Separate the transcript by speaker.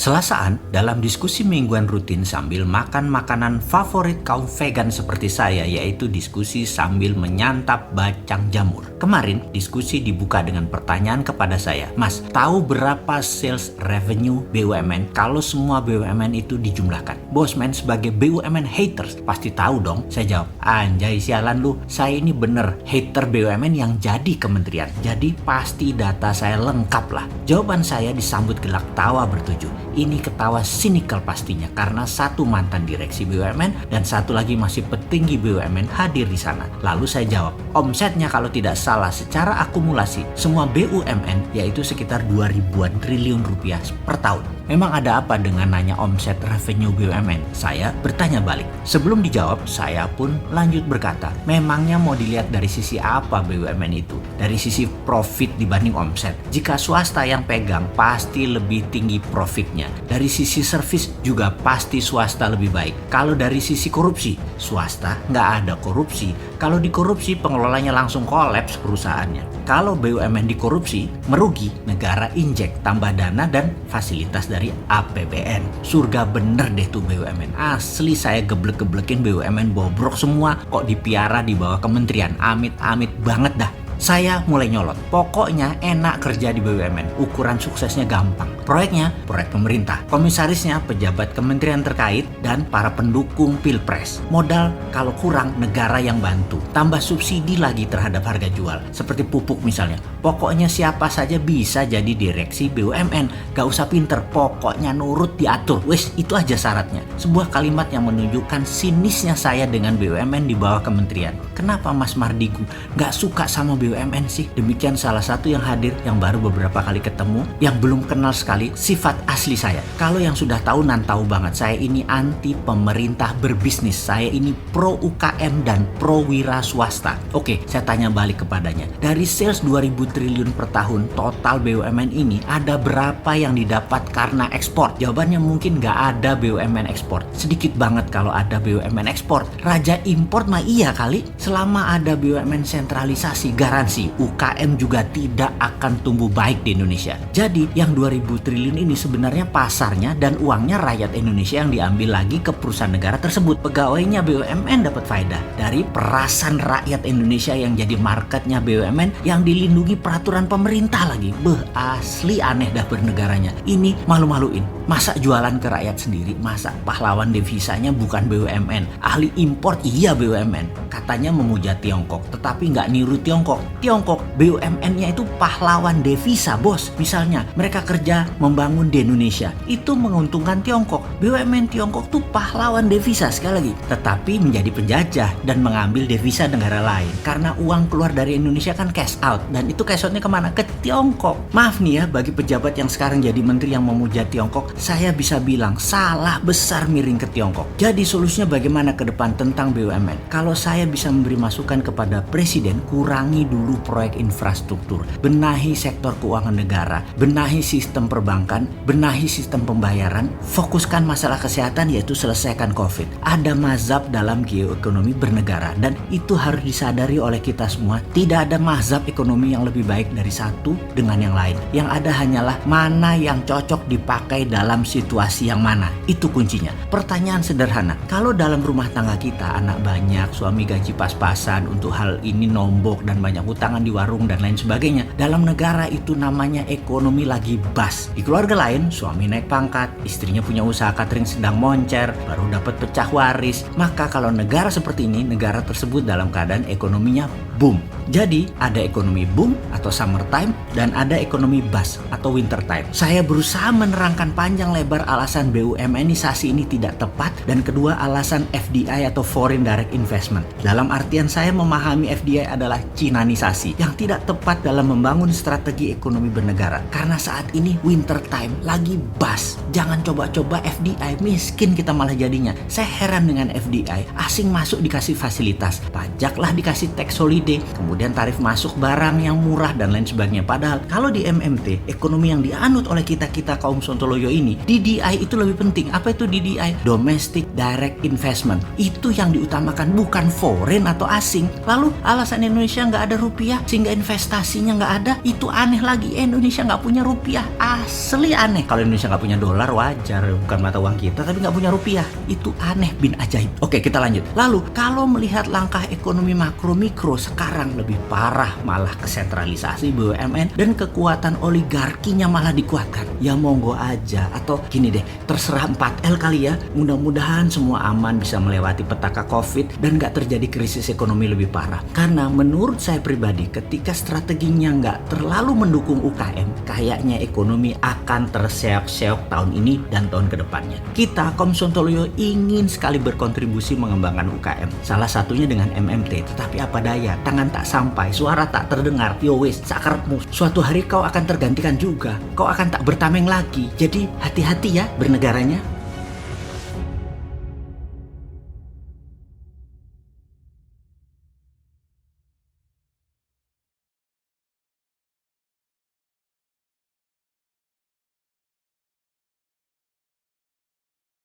Speaker 1: Selasaan dalam diskusi mingguan rutin sambil makan makanan favorit kaum vegan seperti saya, yaitu diskusi sambil menyantap bacang jamur. Kemarin diskusi dibuka dengan pertanyaan kepada saya, Mas, tahu berapa sales revenue BUMN kalau semua BUMN itu dijumlahkan? Bosman sebagai BUMN haters pasti tahu dong. Saya jawab, anjay sialan lu, saya ini bener hater BUMN yang jadi kementerian. Jadi pasti data saya lengkap lah. Jawaban saya disambut gelak tawa bertujuh. Ini ketawa sinikal pastinya karena satu mantan direksi BUMN dan satu lagi masih petinggi BUMN hadir di sana. Lalu saya jawab, omsetnya kalau tidak salah secara akumulasi semua BUMN yaitu sekitar 2.000-an triliun rupiah per tahun. Memang ada apa dengan nanya omset revenue BUMN? Saya bertanya balik. Sebelum dijawab, saya pun lanjut berkata, memangnya mau dilihat dari sisi apa BUMN itu? Dari sisi profit dibanding omset. Jika swasta yang pegang, pasti lebih tinggi profitnya. Dari sisi servis juga pasti swasta lebih baik. Kalau dari sisi korupsi, swasta nggak ada korupsi. Kalau dikorupsi, pengelolanya langsung kolaps perusahaannya. Kalau BUMN dikorupsi, merugi, negara injek tambah dana dan fasilitas dari APBN. Surga bener deh tuh BUMN. Asli saya geblek-geblekin BUMN bobrok semua kok dipiara di bawah kementerian. Amit-amit banget dah. Saya mulai nyolot. Pokoknya enak kerja di BUMN. Ukuran suksesnya gampang. Proyeknya, proyek pemerintah. Komisarisnya, pejabat kementerian terkait dan para pendukung pilpres. Modal kalau kurang, negara yang bantu. Tambah subsidi lagi terhadap harga jual. Seperti pupuk misalnya. Pokoknya siapa saja bisa jadi direksi BUMN. Gak usah pinter, pokoknya nurut diatur. Wes, itu aja syaratnya. Sebuah kalimat yang menunjukkan sinisnya saya dengan BUMN di bawah kementerian. Kenapa Mas Mardigu gak suka sama BUMN sih? Demikian salah satu yang hadir yang baru beberapa kali ketemu, yang belum kenal sekali sifat asli saya. Kalau yang sudah tahu nan tahu banget, saya ini anti pemerintah berbisnis. Saya ini pro UKM dan pro wira swasta. Oke, saya tanya balik kepadanya. Dari sales 2.000 triliun per tahun, total BUMN ini ada berapa yang didapat karena ekspor? Jawabannya mungkin nggak ada BUMN ekspor. Sedikit banget kalau ada BUMN ekspor. Raja import mah iya kali. Selama ada BUMN sentralisasi, garansi UKM juga tidak akan tumbuh baik di Indonesia. Jadi yang 2.000 triliun ini sebenarnya pasarnya dan uangnya rakyat Indonesia yang diambil lagi ke perusahaan negara tersebut. Pegawainya BUMN dapat faedah dari perasan rakyat Indonesia yang jadi marketnya BUMN yang dilindungi peraturan pemerintah lagi. Asli aneh dah bernegaranya. Ini malu-maluin. Masa jualan ke rakyat sendiri? Masa pahlawan devisanya bukan BUMN? Ahli impor iya BUMN. Katanya memuja Tiongkok, tetapi nggak niru Tiongkok. Tiongkok BUMN-nya itu pahlawan devisa, bos. Misalnya mereka kerja membangun di Indonesia, itu menguntungkan Tiongkok. BUMN Tiongkok tuh pahlawan devisa sekali lagi, tetapi menjadi penjajah dan mengambil devisa negara lain. Karena uang keluar dari Indonesia kan cash out, dan itu cash outnya kemana? Ke Tiongkok. Maaf nih ya, bagi pejabat yang sekarang jadi menteri yang memuja Tiongkok, saya bisa bilang salah besar miring ke Tiongkok. Jadi solusinya bagaimana ke depan tentang BUMN? Kalau saya bisa memberi masukan kepada Presiden, kurangi dulu proyek infrastruktur, benahi sektor keuangan negara, benahi sistem perbankan, benahi sistem pembayaran, fokuskan masalah kesehatan yaitu selesaikan COVID. Ada mazhab dalam geoekonomi bernegara dan itu harus disadari oleh kita semua. Tidak ada mazhab ekonomi yang lebih baik dari satu dengan yang lain. Yang ada hanyalah mana yang cocok dipakai dalam situasi yang mana. Itu kuncinya. Pertanyaan sederhana, kalau dalam rumah tangga kita anak banyak, suami gaji pas-pasan, untuk hal ini nombok dan banyak hutangan di warung dan lain sebagainya, dalam negara itu namanya ekonomi lagi bas. Di keluarga lain, suami naik pangkat, istrinya punya usaha catering sedang moncer, baru dapat pecah waris. Maka kalau negara seperti ini, negara tersebut dalam keadaan ekonominya boom. Jadi ada ekonomi boom atau summertime dan ada ekonomi bust atau winter time. Saya berusaha menerangkan panjang lebar alasan BUMNisasi ini tidak tepat dan kedua alasan FDI atau Foreign Direct Investment. Dalam artian saya memahami FDI adalah Cinanisasi yang tidak tepat dalam membangun strategi ekonomi bernegara. Karena saat ini winter time lagi bust. Jangan coba-coba FDI, miskin kita malah jadinya. Saya heran dengan FDI, asing masuk dikasih fasilitas, pajak lah dikasih tax holiday MMT, kemudian tarif masuk barang yang murah dan lain sebagainya. Padahal kalau di MMT, ekonomi yang dianut oleh kita kaum Sontoloyo ini, DDI itu lebih penting. Apa itu DDI? Domestic Direct Investment. Itu yang diutamakan, bukan foreign atau asing. Lalu alasan Indonesia nggak ada rupiah sehingga investasinya nggak ada, itu aneh lagi. Indonesia nggak punya rupiah, asli aneh. Kalau Indonesia nggak punya dolar wajar, bukan mata uang kita, tapi nggak punya rupiah, itu aneh bin ajaib. Oke, kita lanjut. Lalu kalau melihat langkah ekonomi makro mikro sekarang lebih parah, malah kesentralisasi BUMN dan kekuatan oligarkinya malah dikuatkan. Ya monggo aja, atau gini deh, terserah 4L kali ya. Mudah-mudahan semua aman bisa melewati petaka COVID dan nggak terjadi krisis ekonomi lebih parah. Karena menurut saya pribadi, ketika strateginya nggak terlalu mendukung UKM, kayaknya ekonomi akan terseok-seok tahun ini dan tahun kedepannya. Kita kaum Sontoloyo ingin sekali berkontribusi mengembangkan UKM. Salah satunya dengan MMT, tetapi apa daya, tangan tak sampai, suara tak terdengar. Yo wis, sakarepmu. Suatu hari kau akan tergantikan juga. Kau akan tak bertameng lagi. Jadi hati-hati ya bernegaranya.